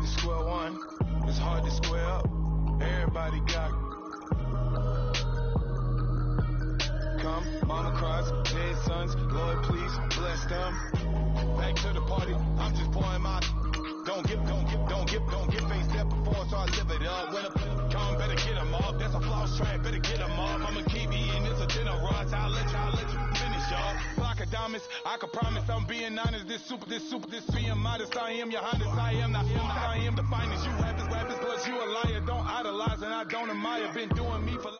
to square one. It's hard to square up. Everybody got come. Mama cries, dead sons. Lord, please bless them. Back to the party. I'm just pouring my. Don't get faced up before, so I live it up. When a come, better get them off. That's a floss track, better get them off. I'ma keep eating this a dinner rush. I'll let you finish, y'all. Block of diamonds, I can promise I'm being honest. This being modest. I am your highness. I am not him. I am the finest. You rappers, plus you a liar. Don't idolize and I don't admire. Been doing me for.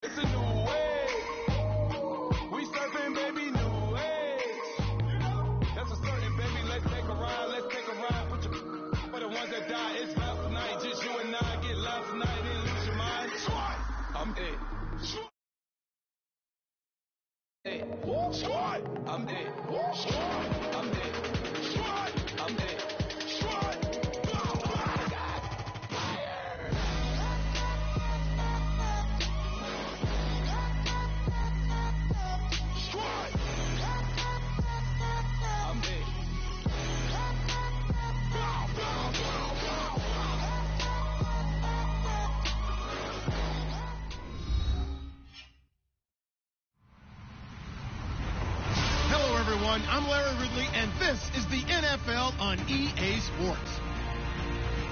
It's a new way. We surfing, baby, new age. That's a certain, baby. Let's take a ride. Put your for the ones that die. It's love tonight. Just you and I get love tonight. Then lose your mind. I'm dead. I'm dead. I'm dead. I'm dead. I'm Larry Ridley, and this is the NFL on EA Sports.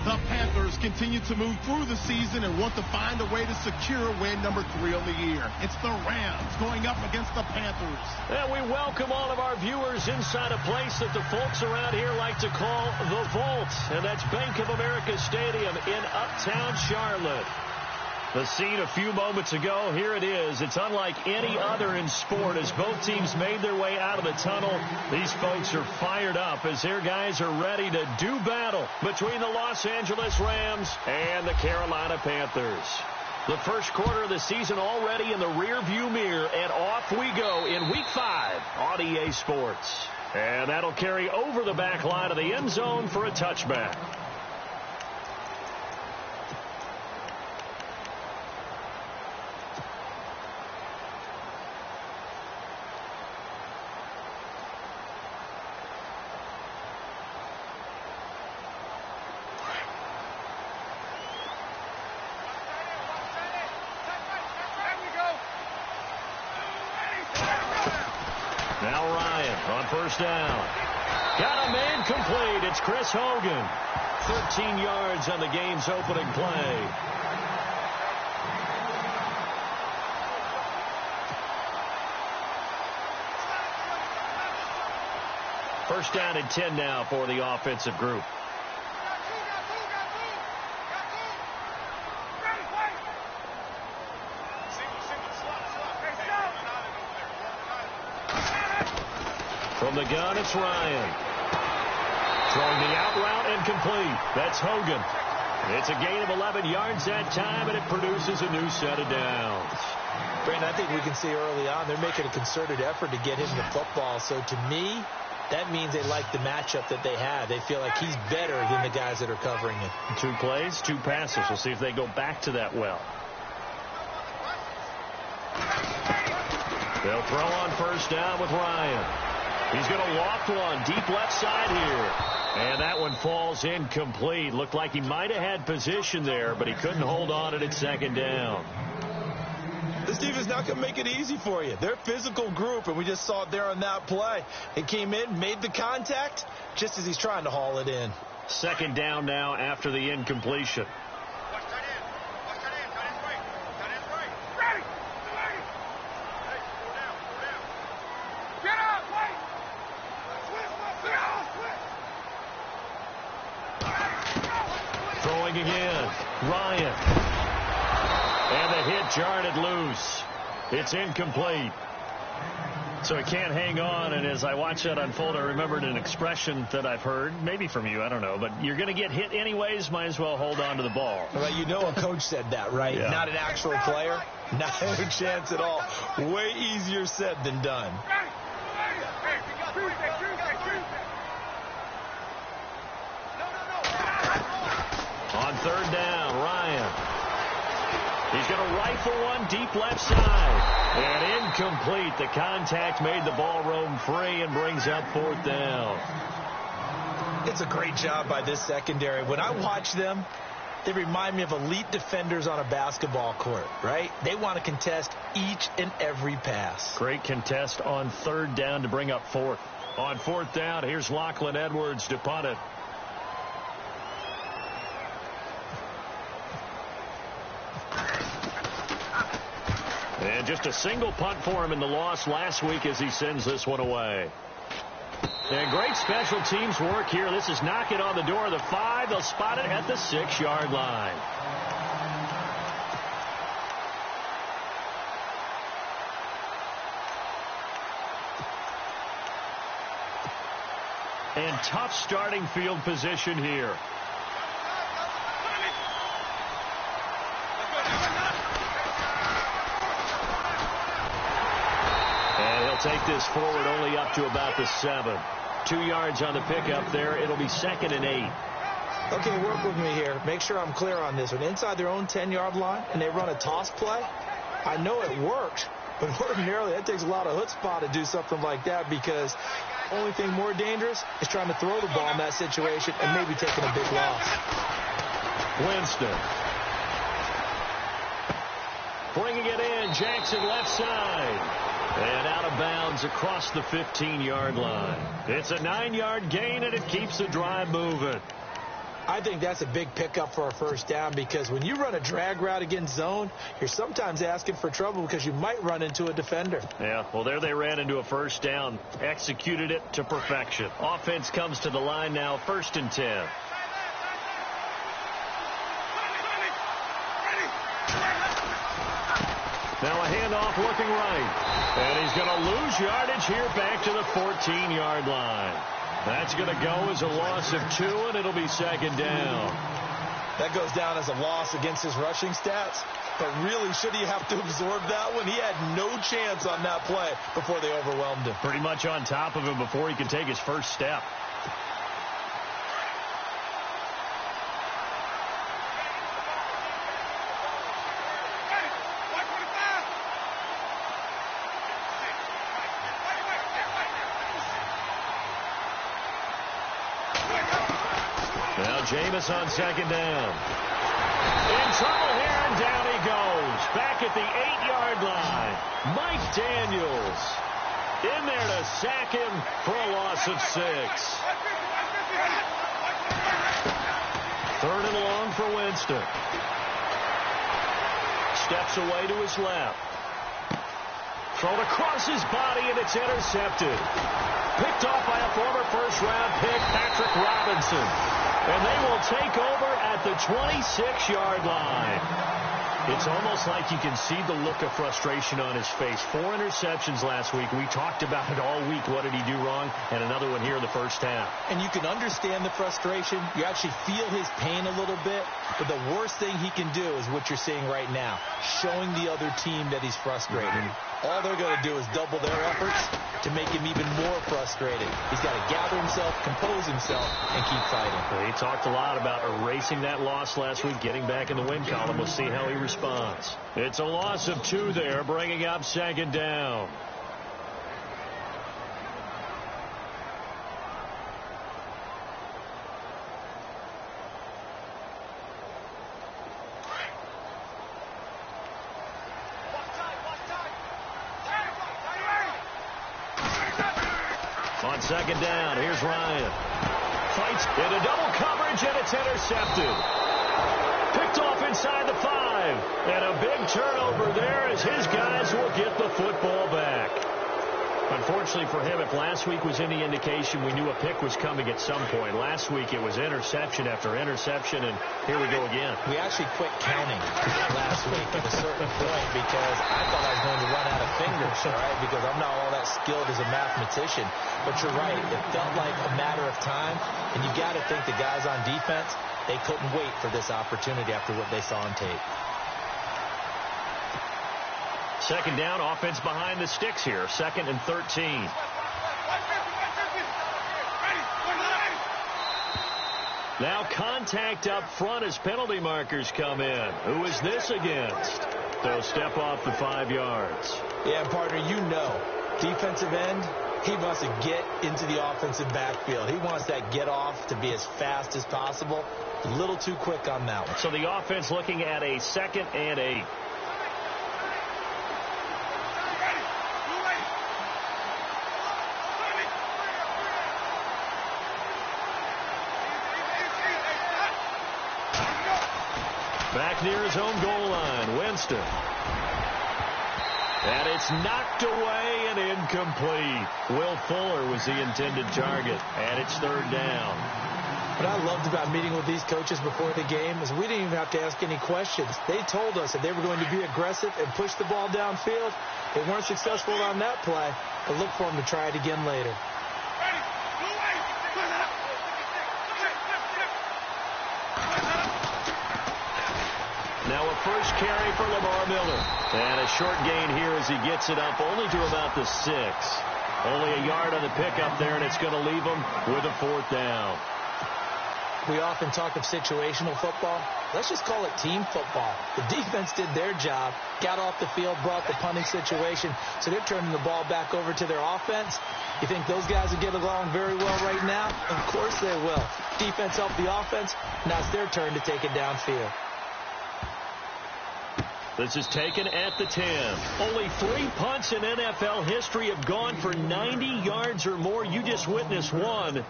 The Panthers continue to move through the season and want to find a way to secure win number 3 on the year. It's the Rams going up against the Panthers. And we welcome all of our viewers inside a place that the folks around here like to call the Vault, and that's Bank of America Stadium in Uptown Charlotte. The scene a few moments ago, here it is. It's unlike any other in sport as both teams made their way out of the tunnel. These folks are fired up as their guys are ready to do battle between the Los Angeles Rams and the Carolina Panthers. The first quarter of the season already in the rearview mirror, and off we go in Week 5 on EA Sports. And that'll carry over the back line of the end zone for a touchback. Now Ryan on first down. Got him incomplete. It's Chris Hogan. 13 yards on the game's opening play. First down and 10 now for the offensive group. From the gun, it's Ryan. Throwing the out route and complete. That's Hogan. It's a gain of 11 yards that time, and it produces a new set of downs. Brandon, I think we can see early on they're making a concerted effort to get him the football. So to me, that means they like the matchup that they have. They feel like he's better than the guys that are covering him. 2 plays, 2 passes. We'll see if they go back to that well. They'll throw on first down with Ryan. He's going to loft one deep left side here. And that one falls incomplete. Looked like he might have had position there, but he couldn't hold on at second down. This defense not going to make it easy for you. They're a physical group, and we just saw it there on that play. It came in, made the contact, just as he's trying to haul it in. Second down now after the incompletion. Throwing again, Ryan. And the hit jarred it loose. It's incomplete. So he can't hang on, and as I watch that unfold, I remembered an expression that I've heard, maybe from you, I don't know, but you're going to get hit anyways, might as well hold on to the ball. Well, you know a coach said that, right? Yeah. Not an actual player. Not a chance at all. Way easier said than done. On third down, Ryan. He's going to rifle one deep left side. And incomplete. The contact made the ball roam free and brings up fourth down. It's a great job by this secondary. When I watch them, they remind me of elite defenders on a basketball court, right? They want to contest each and every pass. Great contest on third down to bring up fourth. On fourth down, here's Lachlan Edwards to punt it. And just a single punt for him in the loss last week as he sends this one away. And great special teams work here. This is knocking on the door of the 5. They'll spot it at the 6-yard line. And tough starting field position here. Take this forward only up to about the 7. 2 yards on the pickup there. It'll be 2nd and 8. Okay, work with me here. Make sure I'm clear on this one. Inside their own 10-yard line and they run a toss play, I know it works, but ordinarily that takes a lot of chutzpah to do something like that, because the only thing more dangerous is trying to throw the ball in that situation and maybe taking a big loss. Winston. Bringing it in. Jackson left side. And out of bounds across the 15-yard line. It's a 9-yard gain, and it keeps the drive moving. I think that's a big pickup for a first down, because when you run a drag route against zone, you're sometimes asking for trouble because you might run into a defender. Yeah, well, there they ran into a first down. Executed it to perfection. Offense comes to the line now, 1st and 10. Now a handoff looking right. And he's going to lose yardage here back to the 14-yard line. That's going to go as a loss of 2, and it'll be 2nd down. That goes down as a loss against his rushing stats. But really, should he have to absorb that one? He had no chance on that play before they overwhelmed him. Pretty much on top of him before he could take his first step. Jameis on 2nd down. In trouble here, and down he goes. Back at the 8-yard line. Mike Daniels in there to sack him for a loss of 6. 3rd and long for Winston. Steps away to his left. Thrown across his body, and it's intercepted. Picked off by a former first-round pick, Patrick Robinson. And they will take over at the 26-yard line. It's almost like you can see the look of frustration on his face. 4 interceptions last week. We talked about it all week. What did he do wrong? And another one here in the first half. And you can understand the frustration. You actually feel his pain a little bit. But the worst thing he can do is what you're seeing right now, showing the other team that he's frustrated. All they're going to do is double their efforts to make him even more frustrated. He's got to gather himself, compose himself, and keep fighting. He talked a lot about erasing that loss last week, getting back in the win column. We'll see how he responds. It's a loss of 2 there, bringing up 2nd down. On 2nd down, here's Ryan. Fights into double coverage, and it's intercepted. Picked off inside the 5. And a big turnover there as his guys will get the football back. Unfortunately for him, if last week was any indication, we knew a pick was coming at some point. Last week it was interception after interception, and here we go again. We actually quit counting last week at a certain point because I thought I was going to run out of fingers, right? Because I'm not all that skilled as a mathematician. But you're right, it felt like a matter of time, and you got to think the guys on defense, they couldn't wait for this opportunity after what they saw on tape. 2nd down, offense behind the sticks here. 2nd and 13. Now contact up front as penalty markers come in. Who is this against? They'll step off the 5 yards. Yeah, partner, you know, defensive end, He wants to get into the offensive backfield. He wants that get off to be as fast as possible. A little too quick on that one. So the offense looking at a 2nd and 8. Back near his own goal line, Winston. And it's knocked away and incomplete. Will Fuller was the intended target, and it's 3rd down. What I loved about meeting with these coaches before the game is we didn't even have to ask any questions. They told us that they were going to be aggressive and push the ball downfield. They weren't successful on that play, but look for them to try it again later. Now a first carry for Lamar Miller. And a short gain here as he gets it up only to about the 6. Only a yard on the pickup there, and it's going to leave him with a 4th down. We often talk of situational football. Let's just call it team football. The defense did their job, got off the field, brought the punting situation, so they're turning the ball back over to their offense. You think those guys will get along very well right now? Of course they will. Defense helped the offense. Now it's their turn to take it downfield. This is taken at the 10. Only 3 punts in NFL history have gone for 90 yards or more. You just witnessed one.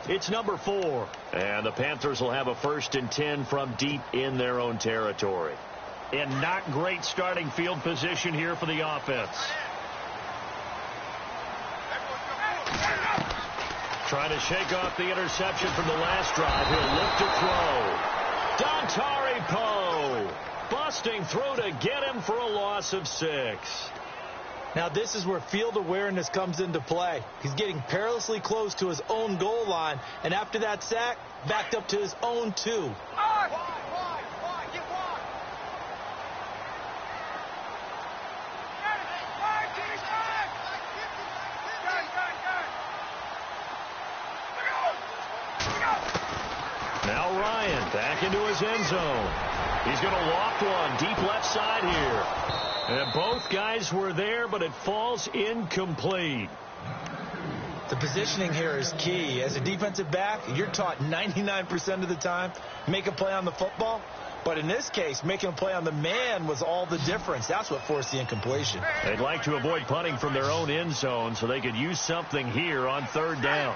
It's number 4. And the Panthers will have a 1st and 10 from deep in their own territory. And not great starting field position here for the offense. Trying to shake off the interception from the last drive. He'll look to throw. Dontari Poe. Busting through to get him for a loss of 6. Now this is where field awareness comes into play. He's getting perilously close to his own goal line, and after that sack, backed up to his own 2. Now Ryan back into his end zone. He's going to loft one deep left side here. And both guys were there, but it falls incomplete. The positioning here is key. As a defensive back, you're taught 99% of the time, make a play on the football. But in this case, making a play on the man was all the difference. That's what forced the incompletion. They'd like to avoid punting from their own end zone so they could use something here on 3rd down.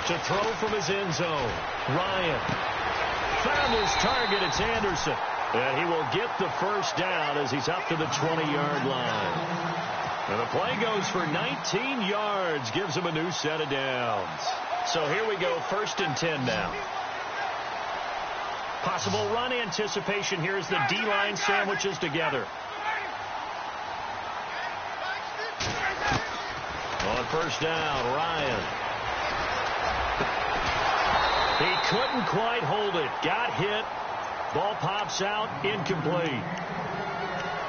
To throw from his end zone. Ryan found his target. It's Anderson. And he will get the 1st down as he's up to the 20-yard line. And the play goes for 19 yards. Gives him a new set of downs. So here we go. 1st and 10 now. Possible run anticipation here as the D-line sandwiches together. On 1st down, Ryan. He couldn't quite hold it. Got hit. Ball pops out. Incomplete.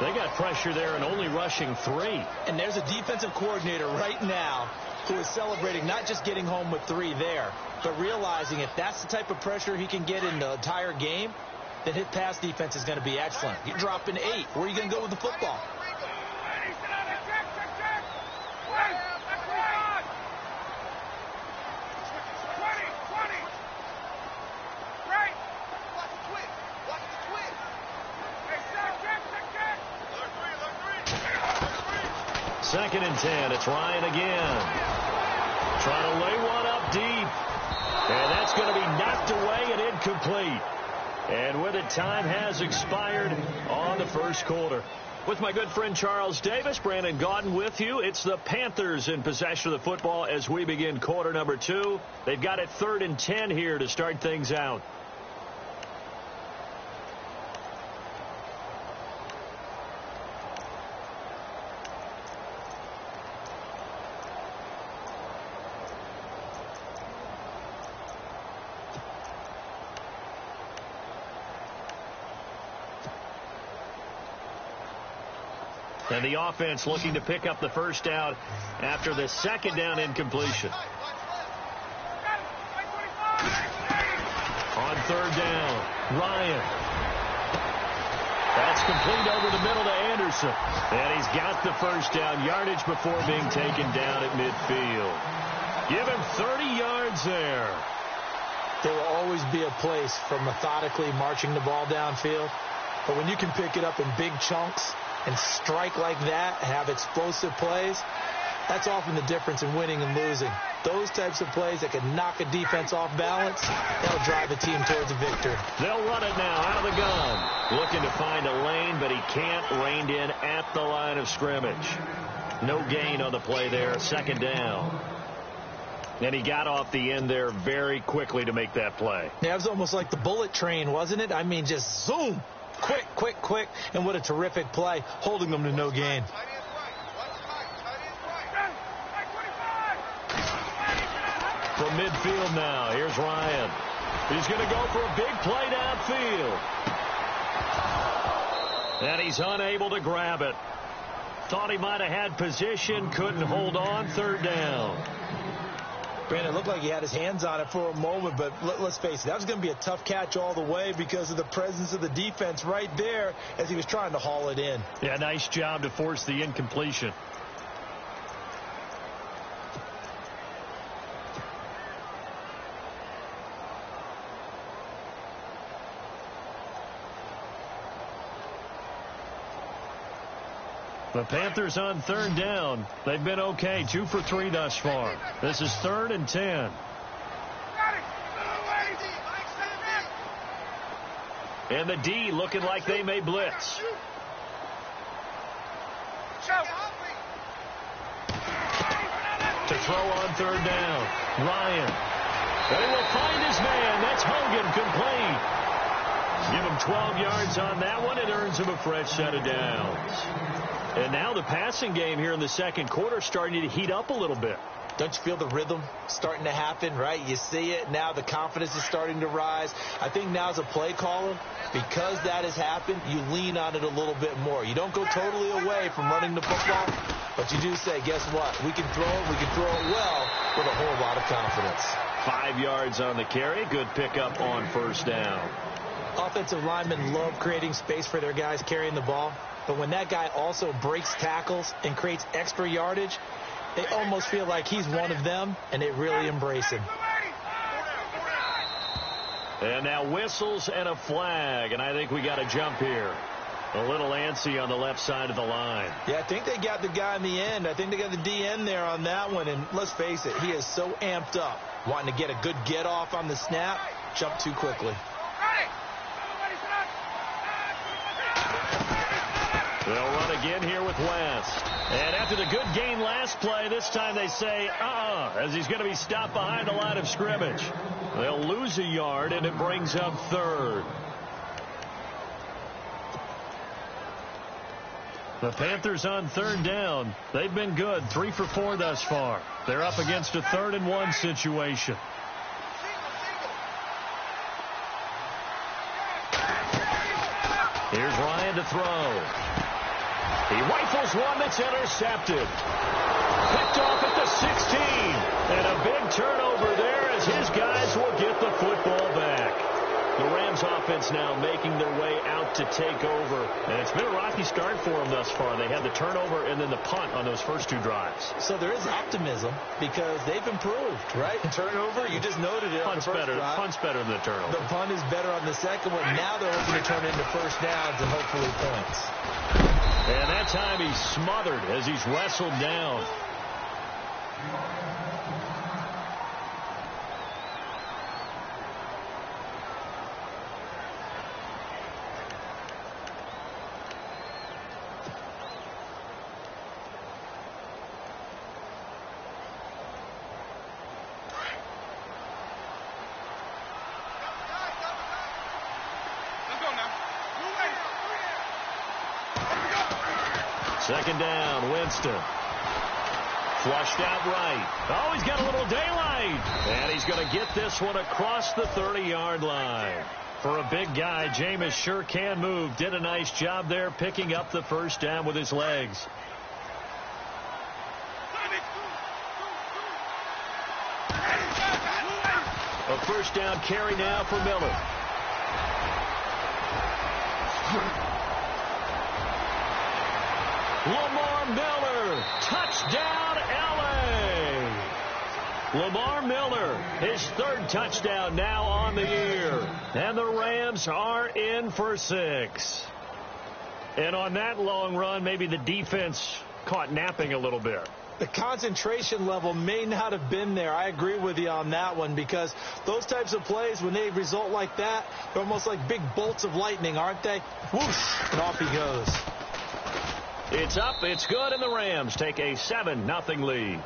They got pressure there and only rushing 3. And there's a defensive coordinator right now who is celebrating not just getting home with 3 there, but realizing if that's the type of pressure he can get in the entire game, then his pass defense is going to be excellent. You're dropping 8. Where are you going to go with the football? Second and 10. It's Ryan again. Trying to lay one up deep. And that's going to be knocked away and incomplete. And with it, time has expired on the 1st quarter. With my good friend Charles Davis, Brandon Gaudin with you. It's the Panthers in possession of the football as we begin quarter number 2. They've got it 3rd and 10 here to start things out. And the offense looking to pick up the 1st down after the 2nd down incompletion. third down. Ryan. That's complete over the middle to Anderson. And he's got the first down yardage before being taken down at midfield. Give him 30 yards there. There will always be a place for methodically marching the ball downfield. But when you can pick it up in big chunks and strike like that, have explosive plays, that's often the difference in winning and losing. Those types of plays that can knock a defense off balance, that'll drive the team towards a victory. They'll run it now out of the gun. Looking to find a lane, but he can't. Reined in at the line of scrimmage. No gain on the play there. Second down. And he got off the end there very quickly to make that play. Yeah, it was almost like the bullet train, wasn't it? I mean, just zoom. Quick, quick, quick. And what a terrific play, holding them to no gain. From midfield now, here's Ryan. He's going to go for a big play downfield. And he's unable to grab it. Thought he might have had position, couldn't hold on. Third down. Brandon, it looked like he had his hands on it for a moment, but let's face it, that was going to be a tough catch all the way because of the presence of the defense right there as he was trying to haul it in. Yeah, nice job to force the incompletion. The Panthers on third down. They've been okay. 2 for 3 thus far. This is 3rd and 10. And the D looking like they may blitz. To throw on third down. Ryan. They will find his man. That's Hogan complete. Give him 12 yards on that one. It earns him a fresh set of downs. And now the passing game here in the second quarter starting to heat up a little bit. Don't you feel the rhythm starting to happen, right? You see it. Now the confidence is starting to rise. I think now as a play caller, because that has happened, you lean on it a little bit more. You don't go totally away from running the football, but you do say, guess what? We can throw it. We can throw it well with a whole lot of confidence. 5 yards on the carry. Good pickup on first down. Offensive linemen love creating space for their guys carrying the ball. But when that guy also breaks tackles and creates extra yardage, they almost feel like he's one of them, and they really embrace him. And now whistles and a flag, and I think we got a jump here. A little antsy on the left side of the line. Yeah, I think they got the guy in the end. I think they got the DN there on that one, and let's face it, he is so amped up, wanting to get a good get-off on the snap, jump too quickly. They'll run again here with West. And after the good gain last play, this time they say, as he's going to be stopped behind the line of scrimmage. They'll lose a yard, and it brings up third. The Panthers on third down. They've been good, 3 for 4 thus far. They're up against a 3rd and 1 situation. Here's Ryan to throw. He rifles one that's intercepted. Picked off at the 16. And a big turnover there as his guys will get the football back. The Rams offense now making their way out to take over. And it's been a rocky start for them thus far. They had the turnover and then the punt on those first 2 drives. So there is optimism because they've improved, right? Turnover, you just noted it. Punt's better than the turnover. The punt is better on the second one. Now they're hoping to turn into first downs and hopefully points. And that time he's smothered as he's wrestled down. Second down, Winston. Flushed out right. Oh, he's got a little daylight. And he's going to get this one across the 30-yard line. For a big guy, Jameis sure can move. Did a nice job there picking up the first down with his legs. A first down carry now for Miller. Lamar Miller, touchdown LA. Lamar Miller, his third touchdown now on the year. And the Rams are in for 6. And on that long run, maybe the defense caught napping a little bit. The concentration level may not have been there. I agree with you on that one, because those types of plays, when they result like that, they're almost like big bolts of lightning, aren't they? Whoosh, and off he goes. It's up, it's good, and the Rams take a 7-0 lead.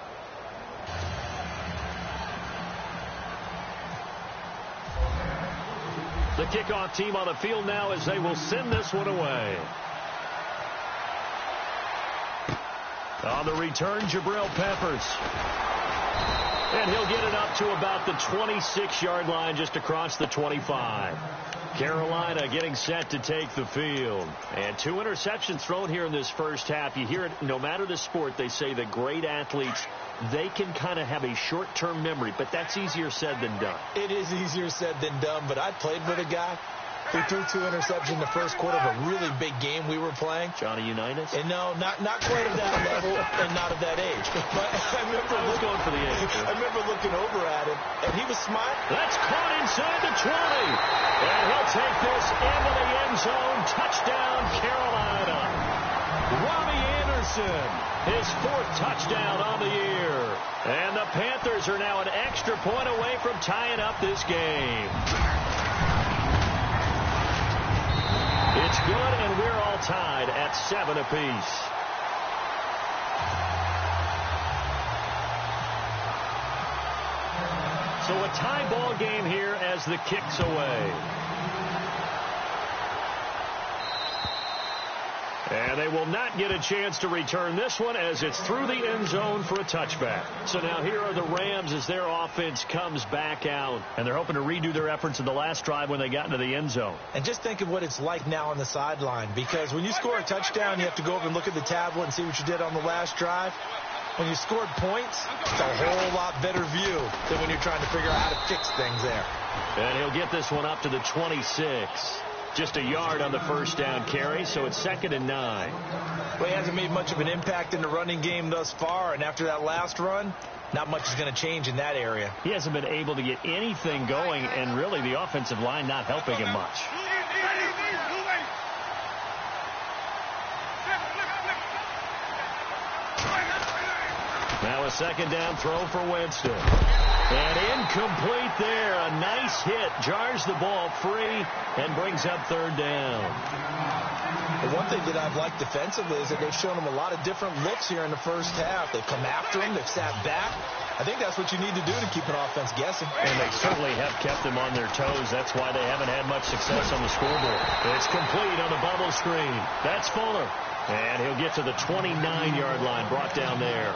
The kickoff team on the field now as they will send this one away. On the return, Jabril Peppers. And he'll get it up to about the 26-yard line, just across the 25. Carolina getting set to take the field. And 2 interceptions thrown here in this first half. You hear it, no matter the sport, they say that great athletes, they can kind of have a short-term memory, but that's easier said than done. It is easier said than done, but I played with a guy who threw 2 interceptions in the first quarter of a really big game we were playing. Johnny Unitas? And no, not quite at that level and not at that age. But I was going for the age. I remember looking over at him, and he was smart. That's caught inside the 20. And he'll take this into the end zone. Touchdown, Carolina. Robbie Anderson, his 4th touchdown on the year. And the Panthers are now an extra point away from tying up this game. It's good, and we're all tied at 7 apiece. So a tie ball game here as the kick's away. And they will not get a chance to return this one as it's through the end zone for a touchback. So now here are the Rams as their offense comes back out. And they're hoping to redo their efforts in the last drive when they got into the end zone. And just think of what it's like now on the sideline. Because when you score a touchdown, you have to go over and look at the tablet and see what you did on the last drive. When you scored points, it's a whole lot better view than when you're trying to figure out how to fix things there. And he'll get this one up to the 26. Just a yard on the first down carry, so it's 2nd and 9. Well, he hasn't made much of an impact in the running game thus far, and after that last run, not much is going to change in that area. He hasn't been able to get anything going, and really the offensive line not helping him much. Now a 2nd down throw for Winston. And incomplete there. A nice hit. Jars the ball free and brings up 3rd down. The one thing that I've liked defensively is that they've shown him a lot of different looks here in the first half. They've come after him. They've sat back. I think that's what you need to do to keep an offense guessing. And they certainly have kept them on their toes. That's why they haven't had much success on the scoreboard. It's complete on the bubble screen. That's Fuller. And he'll get to the 29-yard line, brought down there.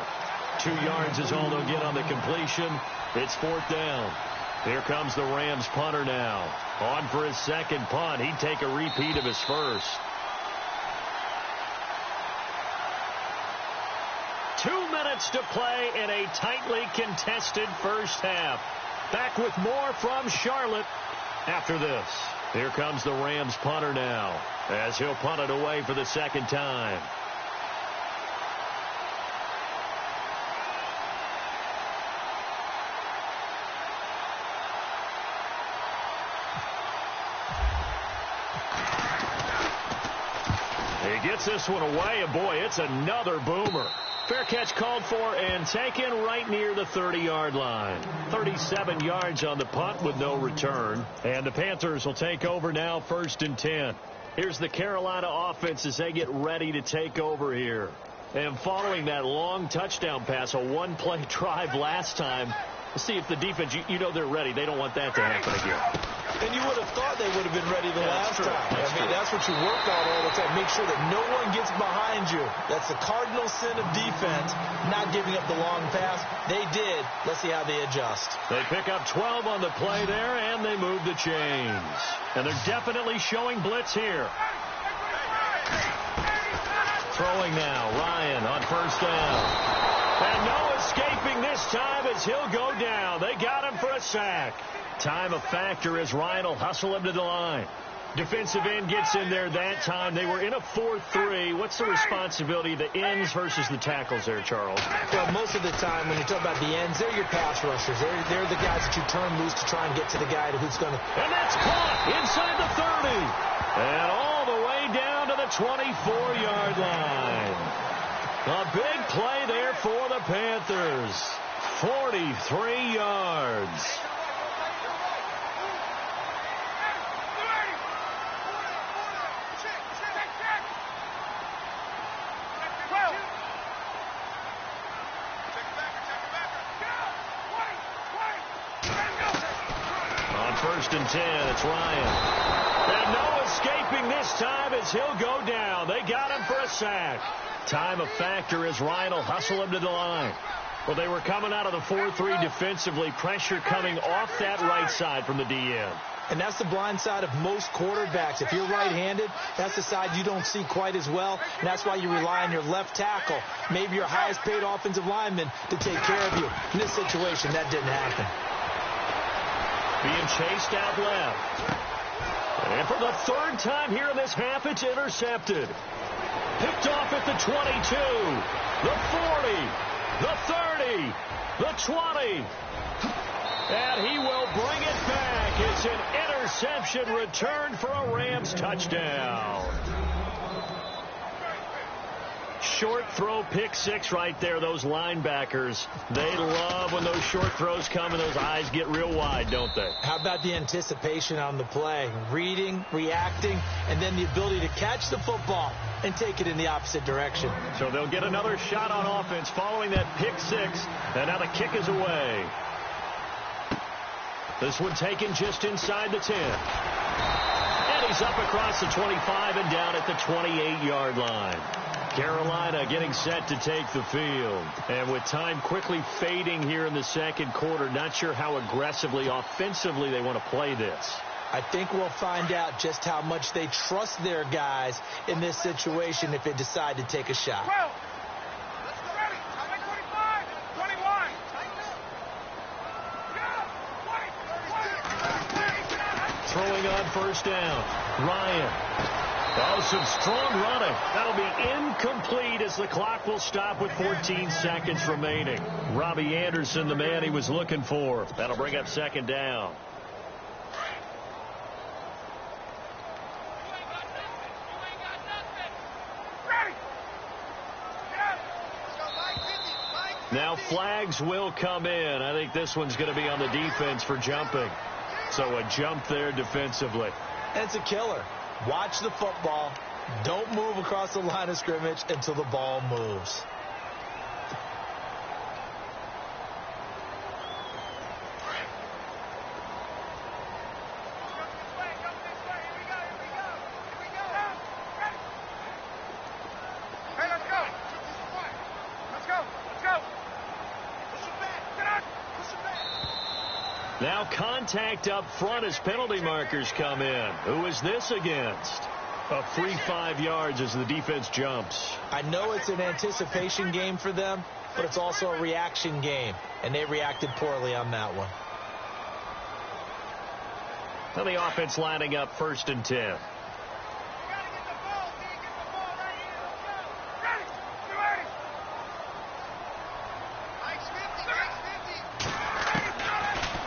2 yards is all they'll get on the completion. It's 4th down. Here comes the Rams punter now. On for his 2nd punt. He'd take a repeat of his first. 2 minutes to play in a tightly contested first half. Back with more from Charlotte after this. Here comes the Rams punter now as he'll punt it away for the 2nd time. He gets this one away, and boy, it's another boomer. Fair catch called for and taken right near the 30-yard line. 37 yards on the punt with no return. And the Panthers will take over now, 1st and 10. Here's the Carolina offense as they get ready to take over here. And following that long touchdown pass, a 1-play drive last time, let's see if the defense, you know they're ready. They don't want that to happen again. And you would have thought they would have been ready the last time. That's what you work on all the time. Make sure that no one gets behind you. That's the cardinal sin of defense, not giving up the long pass. They did. Let's see how they adjust. They pick up 12 on the play there, and they move the chains. And they're definitely showing blitz here. Throwing now, Ryan on 1st down. And no escaping this time as he'll go down. They got him for a sack. Time a factor as Ryan will hustle him to the line. Defensive end gets in there that time. They were in a 4-3. What's the responsibility of the ends versus the tackles there, Charles? Well, most of the time when you talk about the ends, they're your pass rushers. They're the guys that you turn loose to try and get to the guy who's going to... And that's caught inside the 30. And all the way down to the 24-yard line. A big play there for the Panthers. 43 yards. First and 10, it's Ryan. And no escaping this time as he'll go down. They got him for a sack. Time a factor as Ryan will hustle him to the line. Well, they were coming out of the 4-3 defensively. Pressure coming off that right side from the DN. And that's the blind side of most quarterbacks. If you're right-handed, that's the side you don't see quite as well. And that's why you rely on your left tackle, maybe your highest-paid offensive lineman, to take care of you. In this situation, that didn't happen. Being chased out left. And for the third time here in this half, it's intercepted. Picked off at the 22, the 40, the 30, the 20. And he will bring it back. It's an interception return for a Rams touchdown. Short throw, pick six right there. Those linebackers, they love when those short throws come and those eyes get real wide, don't they? How about the anticipation on the play? Reading, reacting, and then the ability to catch the football and take it in the opposite direction. So they'll get another shot on offense following that pick six, and now the kick is away. This one taken just inside the 10. And he's up across the 25 and down at the 28-yard line. Carolina getting set to take the field. And with time quickly fading here in the second quarter, not sure how aggressively, offensively they want to play this. I think we'll find out just how much they trust their guys in this situation if they decide to take a shot. Throwing on first down. Ryan. Oh, some strong running. That'll be incomplete as the clock will stop with 14 seconds remaining. Robbie Anderson, the man he was looking for. That'll bring up second down. Now flags will come in. I think this one's going to be on the defense for jumping. So a jump there defensively. It's a killer. Watch the football. Don't move across the line of scrimmage until the ball moves. Now contact up front as penalty markers come in. Who is this against? A free 5 yards as the defense jumps. I know it's an anticipation game for them, but it's also a reaction game, and they reacted poorly on that one. Now the offense lining up first and 10.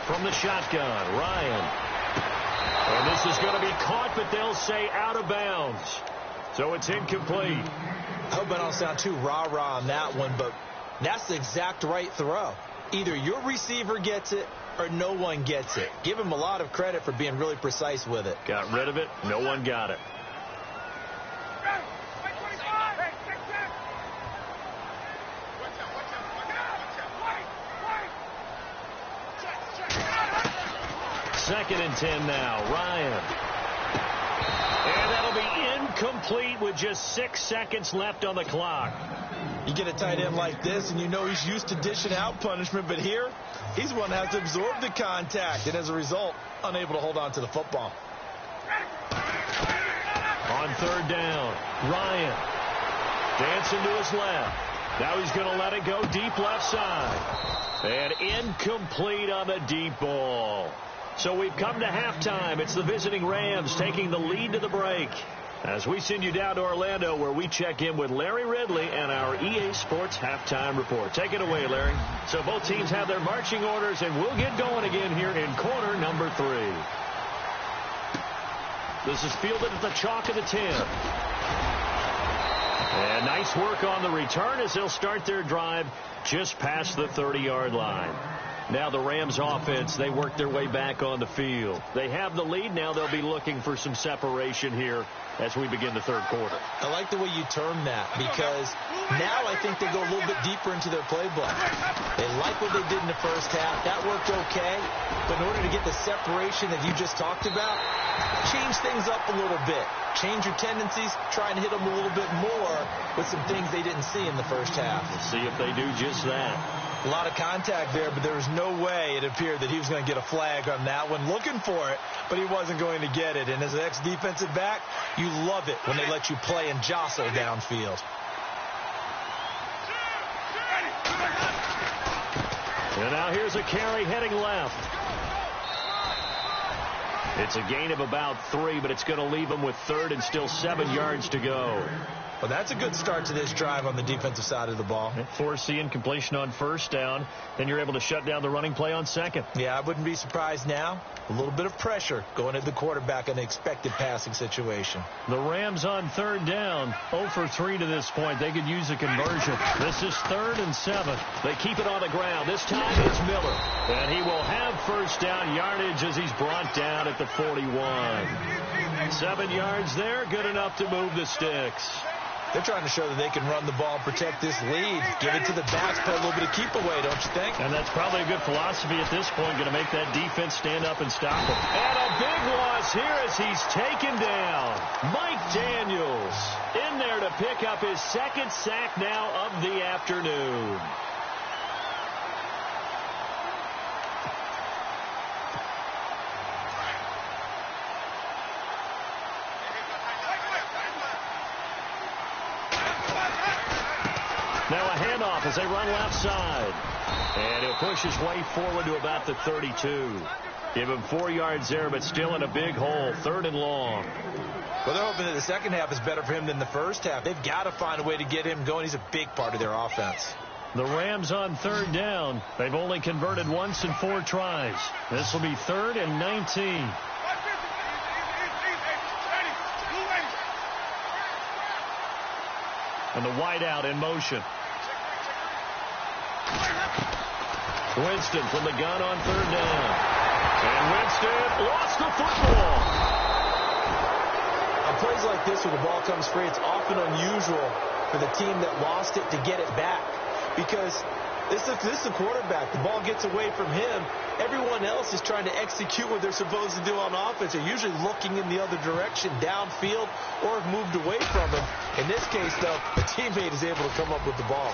From the shotgun, Ryan. And this is going to be caught, but they'll say out of bounds. So it's incomplete. I hope I don't sound too rah-rah on that one, but that's the exact right throw. Either your receiver gets it or no one gets it. Give him a lot of credit for being really precise with it. Got rid of it. No one got it. Second and 10 now. Ryan. And that'll be incomplete with just 6 seconds left on the clock. You get a tight end like this, and you know he's used to dishing out punishment, but here, he's one that has to absorb the contact, and as a result, unable to hold on to the football. On third down, Ryan. Dancing to his left. Now he's going to let it go deep left side. And incomplete on the deep ball. So we've come to halftime. It's the visiting Rams taking the lead to the break. As we send you down to Orlando, where we check in with Larry Ridley and our EA Sports Halftime Report. Take it away, Larry. So both teams have their marching orders, and we'll get going again here in quarter number 3. This is fielded at the chalk of the 10. And nice work on the return as they'll start their drive just past the 30-yard line. Now the Rams offense, they work their way back on the field. They have the lead. Now they'll be looking for some separation here as we begin the third quarter. I like the way you term that, because now I think they go a little bit deeper into their playbook. They like what they did in the first half. That worked okay. But in order to get the separation that you just talked about, change things up a little bit. Change your tendencies. Try and hit them a little bit more with some things they didn't see in the first half. We'll see if they do just that. A lot of contact there, but there was no way it appeared that he was going to get a flag on that one. Looking for it, but he wasn't going to get it. And as an ex-defensive back, you love it when they let you play and jostle downfield. And now here's a carry heading left. It's a gain of about 3, but it's going to leave them with 3rd and still 7 yards to go. Well, that's a good start to this drive on the defensive side of the ball. Force the incompletion on first down. Then you're able to shut down the running play on second. Yeah, I wouldn't be surprised now. A little bit of pressure going at the quarterback in an expected passing situation. The Rams on 3rd down. 0 for 3 to this point. They could use a conversion. This is 3rd and 7. They keep it on the ground. This time it's Miller. And he will have first down yardage as he's brought down at the 41. 7 yards there. Good enough to move the sticks. They're trying to show that they can run the ball and protect this lead. Give it to the backs, play a little bit of keep away, don't you think? And that's probably a good philosophy at this point, going to make that defense stand up and stop them. And a big loss here as he's taken down. Mike Daniels in there to pick up his 2nd sack now of the afternoon. Now a handoff as they run left side. And he'll push his way forward to about the 32. Give him 4 yards there, but still in a big hole. 3rd and long. Well, they're hoping that the second half is better for him than the first half. They've got to find a way to get him going. He's a big part of their offense. The Rams on 3rd down. They've only converted once in 4 tries. This will be 3rd and 19. And the wideout in motion. Winston from the gun on 3rd down. And Winston lost the football. On plays like this where the ball comes free, it's often unusual for the team that lost it to get it back. Because this is a quarterback. The ball gets away from him. Everyone else is trying to execute what they're supposed to do on offense. They're usually looking in the other direction, downfield, or have moved away from him. In this case, though, the teammate is able to come up with the ball.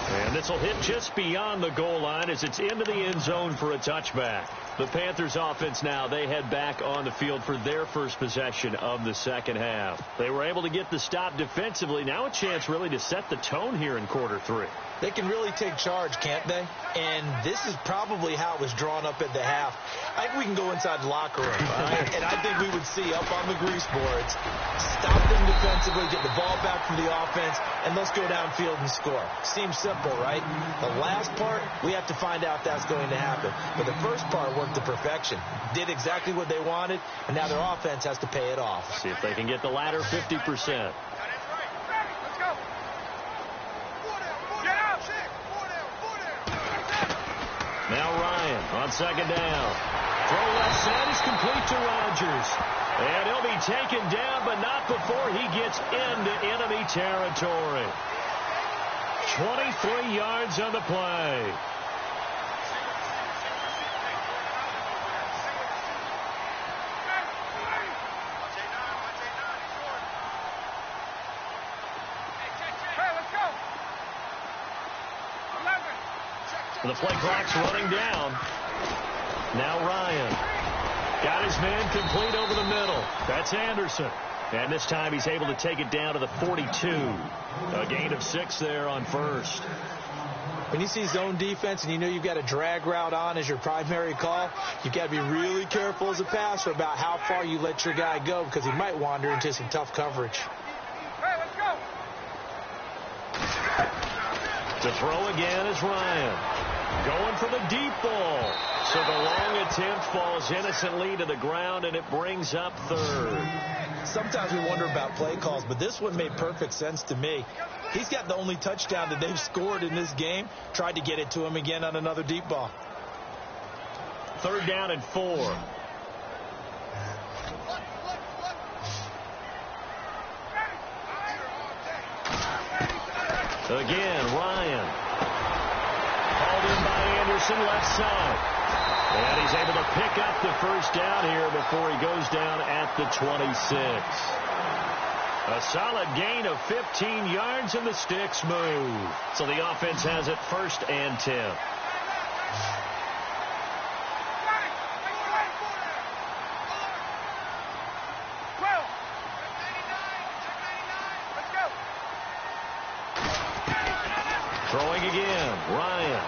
And this will hit just beyond the goal line as it's into the end zone for a touchback. The Panthers offense now, they head back on the field for their first possession of the second half. They were able to get the stop defensively. Now a chance really to set the tone here in quarter 3. They can really take charge, can't they? And this is probably how it was drawn up at the half. I think we can go inside the locker room, all right? And I think we would see up on the grease boards, stop them defensively, get the ball back from the offense, and let's go downfield and score. Seems simple, right? The last part, we have to find out if that's going to happen. But the first part worked to perfection. Did exactly what they wanted, and now their offense has to pay it off. See if they can get the latter 50%. Now Ryan on 2nd down. Throw left side is complete to Rodgers. And he'll be taken down, but not before he gets into enemy territory. 23 yards on the play. The play clock's running down. Now Ryan. Got his man complete over the middle. That's Anderson. And this time he's able to take it down to the 42. A gain of 6 there on first. When you see zone defense and you know you've got a drag route on as your primary call, you've got to be really careful as a passer about how far you let your guy go because he might wander into some tough coverage. To throw again is Ryan. Going for the deep ball. So the long attempt falls innocently to the ground, and it brings up third. Sometimes we wonder about play calls, but this one made perfect sense to me. He's got the only touchdown that they've scored in this game. Tried to get it to him again on another deep ball. 3rd down and 4. Again, Ryan. Called in by Anderson, left side. And he's able to pick up the 1st down here before he goes down at the 26. A solid gain of 15 yards, and the sticks move. So the offense has it 1st and 10. Throwing again, Ryan.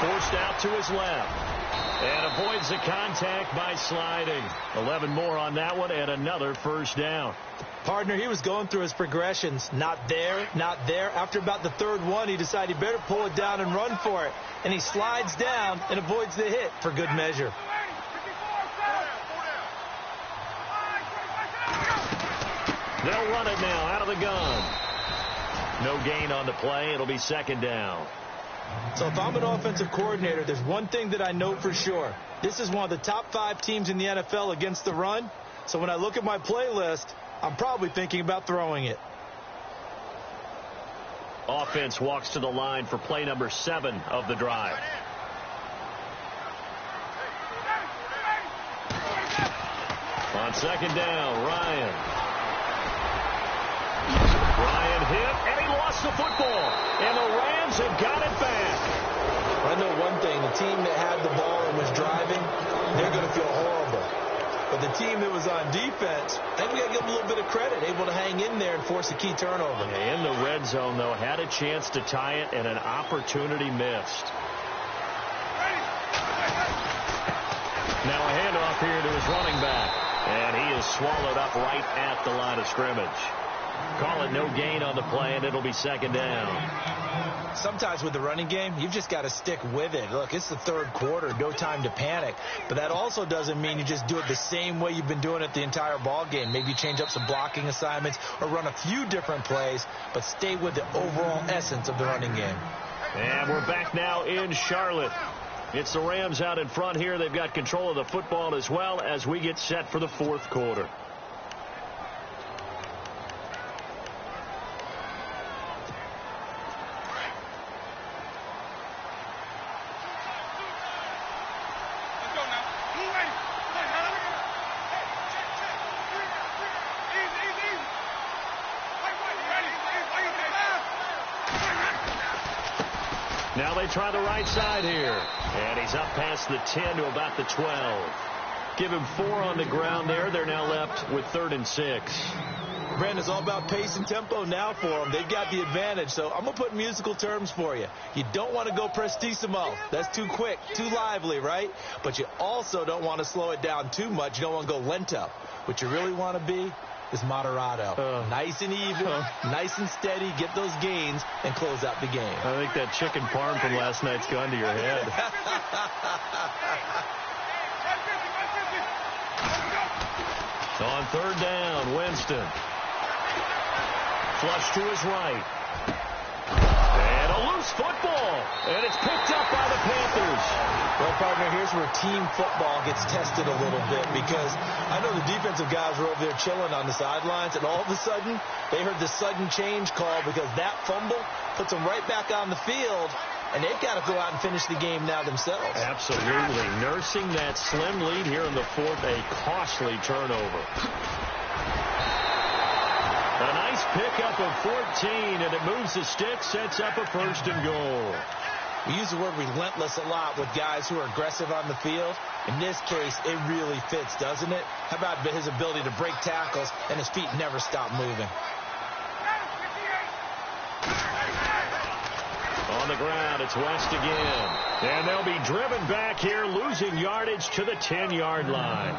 Forced out to his left. And avoids the contact by sliding. 11 more on that one, and another 1st down. Partner, he was going through his progressions. Not there, not there. After about the 3rd one, he decided he better pull it down and run for it. And he slides down and avoids the hit for good measure. They'll run it now out of the gun. No gain on the play. It'll be 2nd down. So if I'm an offensive coordinator, there's one thing that I know for sure. This is one of the top 5 teams in the NFL against the run. So when I look at my playlist, I'm probably thinking about throwing it. Offense walks to the line for play number 7 of the drive. On 2nd down, Ryan hit, and he lost the football. And the Rams have got it back. I know one thing. The team that had the ball and was driving, they're going to feel horrible. But the team that was on defense, I think we got to give them a little bit of credit, able to hang in there and force a key turnover. In the red zone, though, had a chance to tie it, and an opportunity missed. Now a handoff here to his running back. And he is swallowed up right at the line of scrimmage. Call it no gain on the play, and it'll be 2nd down. Sometimes with the running game, you've just got to stick with it. Look, it's the 3rd quarter, no time to panic. But that also doesn't mean you just do it the same way you've been doing it the entire ball game. Maybe you change up some blocking assignments or run a few different plays, but stay with the overall essence of the running game. And we're back now in Charlotte. It's the Rams out in front here. They've got control of the football as well as we get set for the 4th quarter. Now they try the right side here. And he's up past the 10 to about the 12. Give him 4 on the ground there. They're now left with 3rd and 6. Brandon, it's all about pace and tempo now for them. They've got the advantage. So I'm going to put musical terms for you. You don't want to go prestissimo. That's too quick, too lively, right? But you also don't want to slow it down too much. You don't want to go lento. What you really want to be is moderato. Nice and even, nice and steady, get those gains, and close out the game. I think that chicken parm from last night's gone to your head. On 3rd down, Winston. Flush to his right. And a loose football. And it's picked up by the Panthers. Well, partner, here's where team football gets tested a little bit, because I know the defensive guys were over there chilling on the sidelines, and all of a sudden they heard the sudden change call because that fumble puts them right back on the field, and they've got to go out and finish the game now themselves. Absolutely. Nursing that slim lead here in the 4th, a costly turnover. A nice pickup of 14, and it moves the sticks, sets up a 1st and goal. We use the word relentless a lot with guys who are aggressive on the field. In this case, it really fits, doesn't it? How about his ability to break tackles and his feet never stop moving? On the ground, it's West again. And they'll be driven back here, losing yardage to the 10-yard line.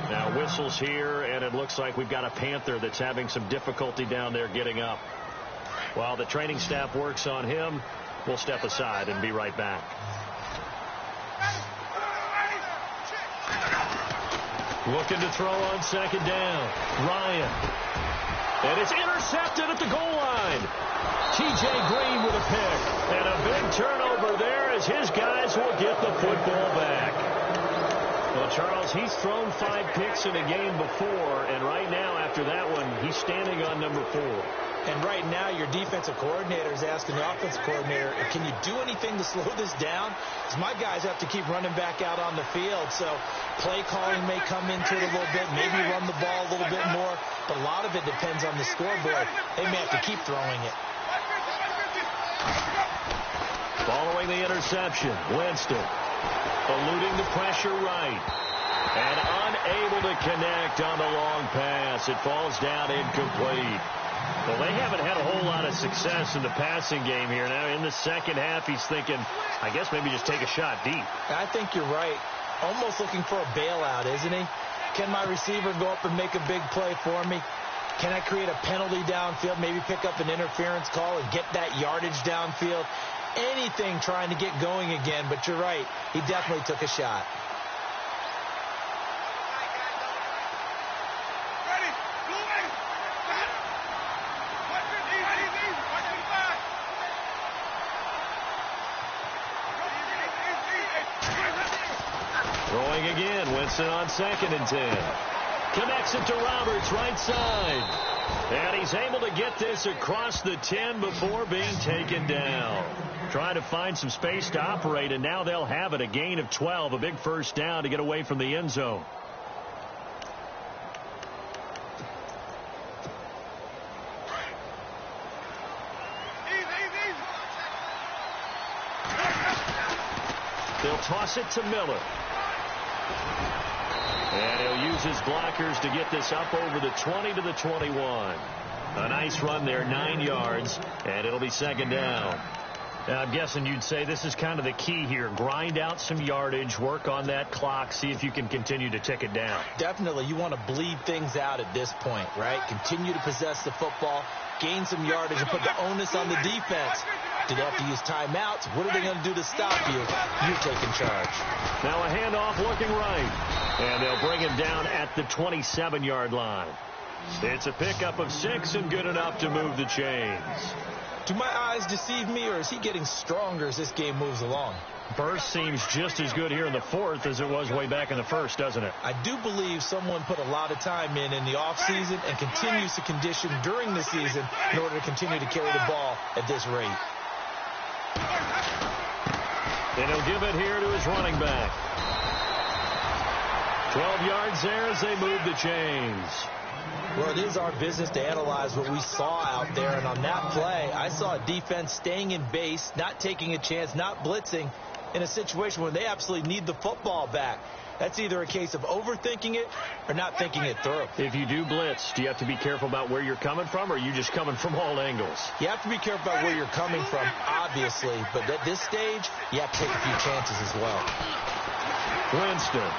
Now whistles here, and it looks like we've got a Panther that's having some difficulty down there getting up. While the training staff works on him, we'll step aside and be right back. Looking to throw on second down. Ryan. And it's intercepted at the goal line. T.J. Green with a pick. And a big turnover there as his guys will get the football back. Well, Charles, he's thrown 5 picks in a game before, and right now after that one, he's standing on number 4. And right now, your defensive coordinator is asking the offensive coordinator, can you do anything to slow this down? Because my guys have to keep running back out on the field. So play calling may come into it a little bit, maybe run the ball a little bit more. But a lot of it depends on the scoreboard. They may have to keep throwing it. Following the interception, Winston eluding the pressure right. And unable to connect on the long pass. It falls down incomplete. Well, they haven't had a whole lot of success in the passing game here. Now, in the second half, he's thinking, I guess maybe just take a shot deep. I think you're right. Almost looking for a bailout, isn't he? Can my receiver go up and make a big play for me? Can I create a penalty downfield, maybe pick up an interference call and get that yardage downfield? Anything trying to get going again, but you're right. He definitely took a shot. Throwing again, Winston on 2nd and 10. Connects it to Roberts, right side. And he's able to get this across the 10 before being taken down. Trying to find some space to operate, and now they'll have it. A gain of 12, a big first down to get away from the end zone. They'll toss it to Miller. And he'll use his blockers to get this up over the 20 to the 21. A nice run there, 9 yards, and it'll be 2nd down. Now, I'm guessing you'd say this is kind of the key here. Grind out some yardage, work on that clock, see if you can continue to tick it down. Definitely. You want to bleed things out at this point, right? Continue to possess the football, gain some yardage, and put the onus on the defense. Do they have to use timeouts? What are they going to do to stop you? You're taking charge. Now a handoff looking right. And they'll bring him down at the 27-yard line. It's a pickup of 6 and good enough to move the chains. Do my eyes deceive me, or is he getting stronger as this game moves along? Burst seems just as good here in the 4th as it was way back in the 1st, doesn't it? I do believe someone put a lot of time in the offseason and continues to condition during the season in order to continue to carry the ball at this rate. And he'll give it here to his running back. 12 yards there as they move the chains. Well, it is our business to analyze what we saw out there. And on that play, I saw a defense staying in base, not taking a chance, not blitzing in a situation where they absolutely need the football back. That's either a case of overthinking it or not thinking it through. If you do blitz, do you have to be careful about where you're coming from, or are you just coming from all angles? You have to be careful about where you're coming from, obviously. But at this stage, you have to take a few chances as well. Winston.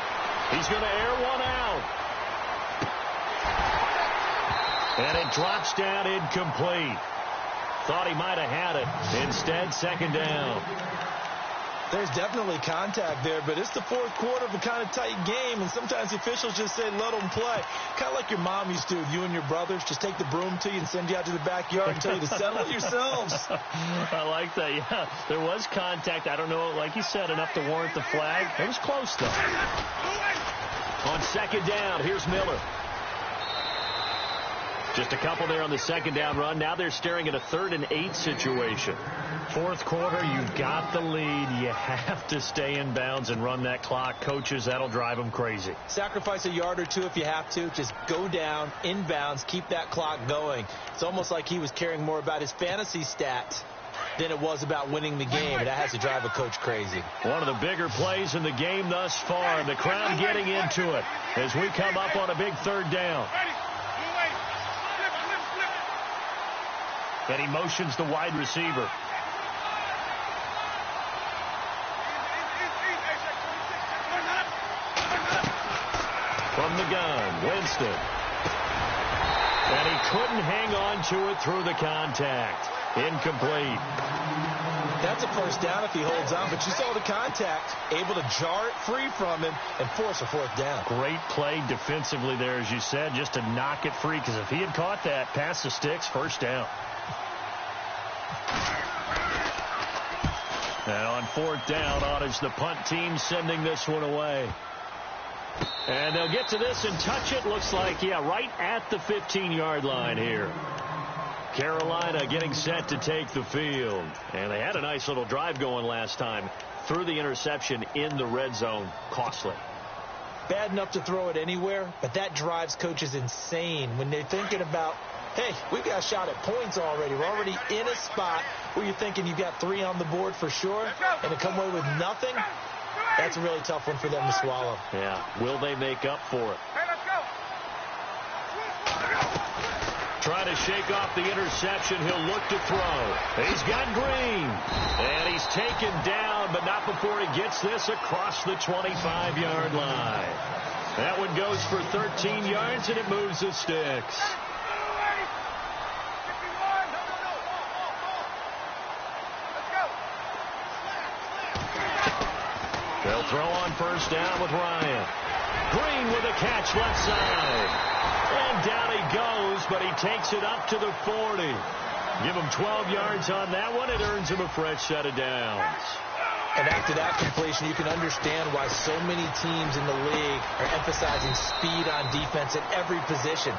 He's going to air one out. And it drops down incomplete. Thought he might have had it. Instead, 2nd down. There's definitely contact there, but it's the 4th quarter of a kind of tight game, and sometimes the officials just say, let them play. Kind of like your mom used to with you and your brothers. Just take the broom to you and send you out to the backyard and tell you to settle it yourselves. I like that, yeah. There was contact. I don't know, like you said, enough to warrant the flag. It was close, though. On 2nd down, here's Miller. Just a couple there on the 2nd down run. Now they're staring at a 3rd and 8 situation. 4th quarter, you've got the lead. You have to stay in bounds and run that clock. Coaches, that'll drive them crazy. Sacrifice a yard or two if you have to. Just go down, in bounds, keep that clock going. It's almost like he was caring more about his fantasy stats than it was about winning the game. And that has to drive a coach crazy. One of the bigger plays in the game thus far. The crowd getting into it as we come up on a big 3rd down. And he motions the wide receiver. From the gun, Winston. And he couldn't hang on to it through the contact. Incomplete. That's a first down if he holds on, but you saw the contact, able to jar it free from him and force a fourth down. Great play defensively there, as you said, just to knock it free, because if he had caught that, past the sticks, first down. And on fourth down, it's the punt team sending this one away. And they'll get to this and touch it. Looks like, right at the 15-yard line here. Carolina getting set to take the field. And they had a nice little drive going last time. Threw the interception in the red zone. Costly. Bad enough to throw it anywhere, but that drives coaches insane when they're thinking about, hey, we've got a shot at points already. We're already in a spot where you're thinking you've got 3 on the board for sure, and to come away with nothing, that's a really tough one for them to swallow. Yeah. Will they make up for it? Trying to shake off the interception. He'll look to throw. He's got Green. And he's taken down, but not before he gets this across the 25-yard line. That one goes for 13 yards, and it moves the sticks. They'll throw on first down with Ryan. Green with a catch left side. And down he goes, but he takes it up to the 40. Give him 12 yards on that one. It earns him a fresh set of downs. And after that completion, you can understand why so many teams in the league are emphasizing speed on defense at every position.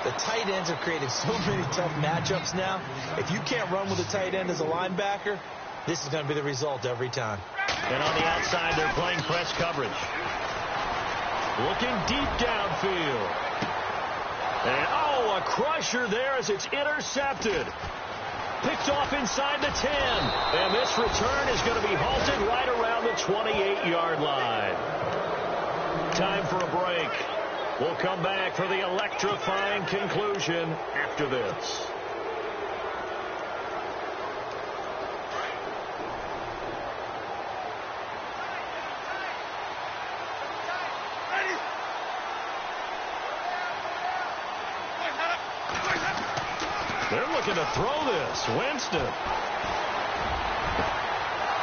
The tight ends have created so many tough matchups now. If you can't run with a tight end as a linebacker, this is going to be the result every time. And on the outside, they're playing press coverage. Looking deep downfield. And, a crusher there as it's intercepted. Picked off inside the 10. And this return is going to be halted right around the 28-yard line. Time for a break. We'll come back for the electrifying conclusion after this. They're looking to throw this. Winston.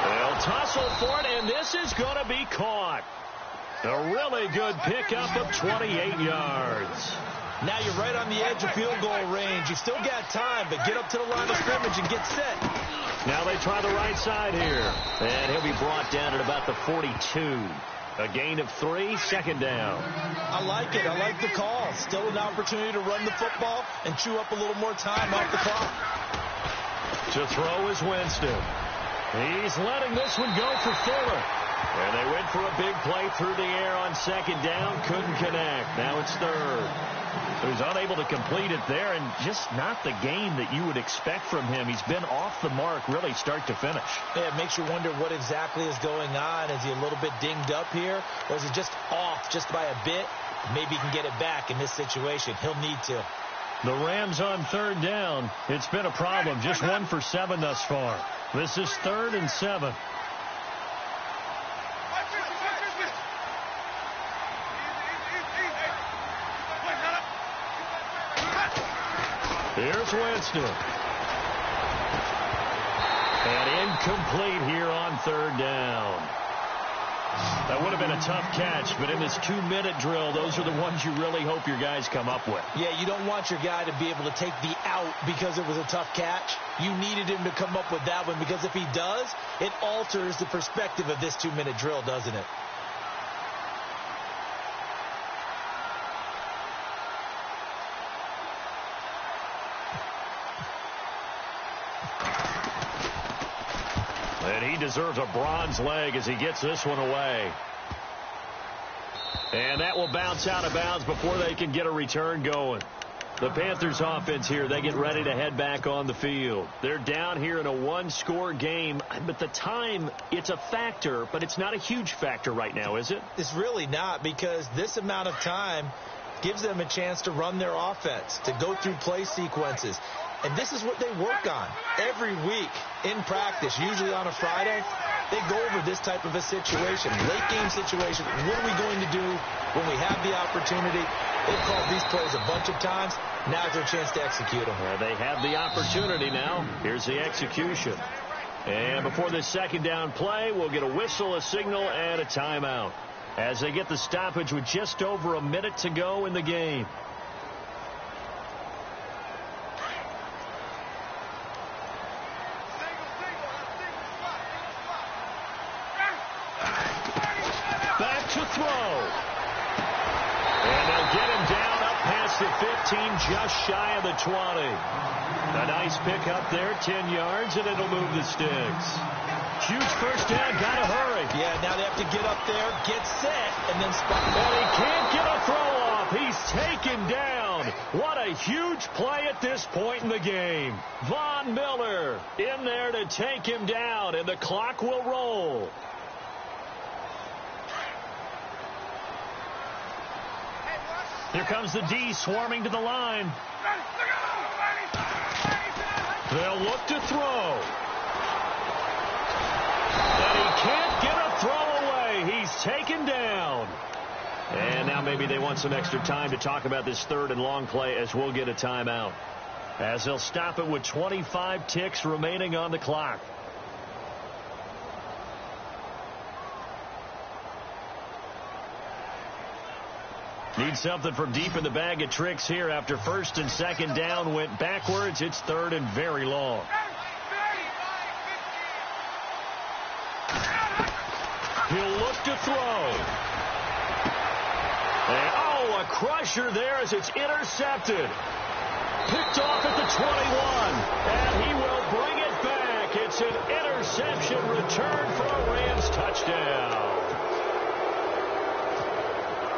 They'll tussle for it, and this is going to be caught. A really good pickup of 28 yards. Now you're right on the edge of field goal range. You've still got time, but get up to the line of scrimmage and get set. Now they try the right side here. And he'll be brought down at about the 42. A gain of 3, second down. I like it. I like the call. Still an opportunity to run the football and chew up a little more time off the clock. To throw is Winston. He's letting this one go for Fuller. And they went for a big play through the air on second down. Couldn't connect. Now it's third. He was unable to complete it there, and just not the game that you would expect from him. He's been off the mark really start to finish. Yeah, it makes you wonder what exactly is going on. Is he a little bit dinged up here, or is he just off just by a bit? Maybe he can get it back in this situation. He'll need to. The Rams on third down. It's been a problem. Just 1 for 7 thus far. This is 3rd and 7. Here's Winston. And incomplete here on third down. That would have been a tough catch, but in this 2-minute drill, those are the ones you really hope your guys come up with. Yeah, you don't want your guy to be able to take the out because it was a tough catch. You needed him to come up with that one, because if he does, it alters the perspective of this 2-minute drill, doesn't it? And he deserves a bronze leg as he gets this one away. And that will bounce out of bounds before they can get a return going. The Panthers offense here, they get ready to head back on the field. They're down here in a 1-score game, but the time, it's a factor, but it's not a huge factor right now, is it? It's really not, because this amount of time gives them a chance to run their offense, to go through play sequences. And this is what they work on every week in practice, usually on a Friday. they go over this type of a situation, late game situation. What are we going to do when we have the opportunity? They've called these plays a bunch of times. Now's their chance to execute them. Well, they have the opportunity now. Here's the execution. And before this second down play, we'll get a whistle, a signal, and a timeout as they get the stoppage with just over a minute to go in the game. Back to throw. And they'll get him down up past the 15, just shy of the 20. A nice pick up there, 10 yards, and it'll move the sticks. Huge first down, gotta hurry. Yeah, now they have to get up there, get set, and then spot. And he can't get a throw off. He's taken down. What a huge play at this point in the game. Von Miller in there to take him down, and the clock will roll. Here comes the D swarming to the line. They'll look to throw. And he can't get a throw away. He's taken down. And now maybe they want some extra time to talk about this third and long play as we'll get a timeout. As they'll stop it with 25 ticks remaining on the clock. Need something from deep in the bag of tricks here after first and second down went backwards. It's third and very long. He'll look to throw. And, a crusher there as it's intercepted. Picked off at the 21. And he will bring it back. It's an interception return for a Rams touchdown.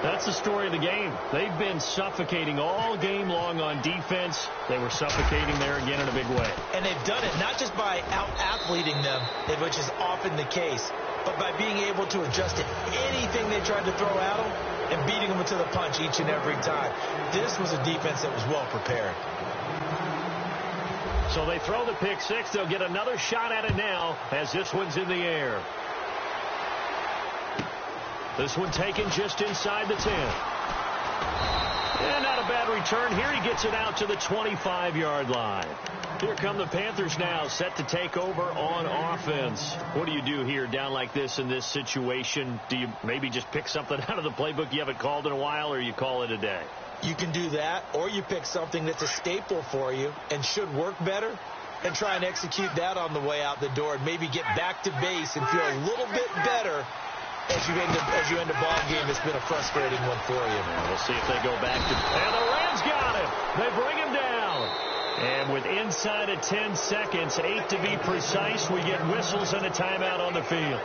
That's the story of the game. They've been suffocating all game long on defense. They were suffocating there again in a big way. And they've done it not just by out-athleting them, which is often the case, but by being able to adjust to anything they tried to throw at them and beating them to the punch each and every time. This was a defense that was well prepared. So they throw the pick six. They'll get another shot at it now as this one's in the air. This one taken just inside the 10. And not a bad return. Here he gets it out to the 25-yard line. Here come the Panthers now, set to take over on offense. What do you do here down like this in this situation? Do you maybe just pick something out of the playbook you haven't called in a while, or you call it a day? You can do that, or you pick something that's a staple for you and should work better and try and execute that on the way out the door and maybe get back to base and feel a little bit better as you end a ball game that's been a frustrating one for you. We'll see if they go back to... And the Rams got him. They bring him down. And with inside of 10 seconds, 8 to be precise, we get whistles and a timeout on the field.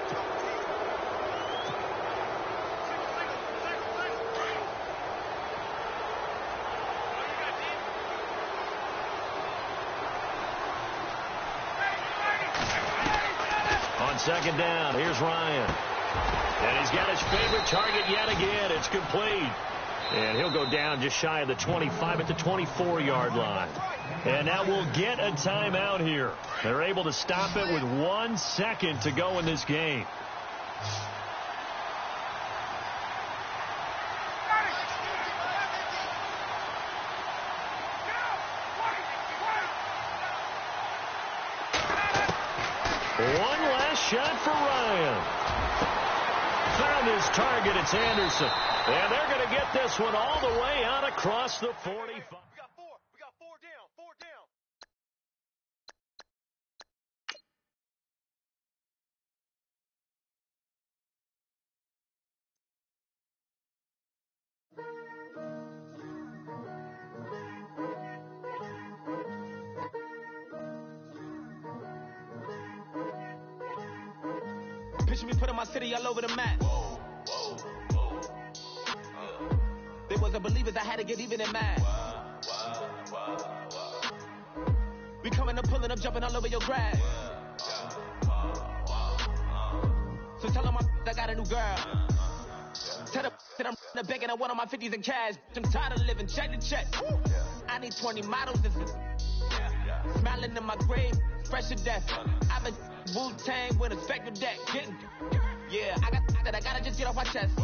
On second down, here's Ryan. And he's got his favorite target yet again. It's complete. And he'll go down just shy of the 25 at the 24-yard line. And now we'll get a timeout here. They're able to stop it with 1 second to go in this game. One last shot for Ryan. Found his target. It's Anderson. And they're going to get this one all the way out across the 45. We got four down. Picture me putting my city all over the map. They wasn't believers, I had to get even in math. We coming up, pulling up, jumping all over your grass. So tell them I got a new girl. Tell them that I'm the bank and I want on my 50s in cash. I'm tired of living check to check. I need 20 models and smiling in my grave. fresh to death. I've been Wu-Tang with a spectrum deck. Getting, yeah, I gotta just get off my chest.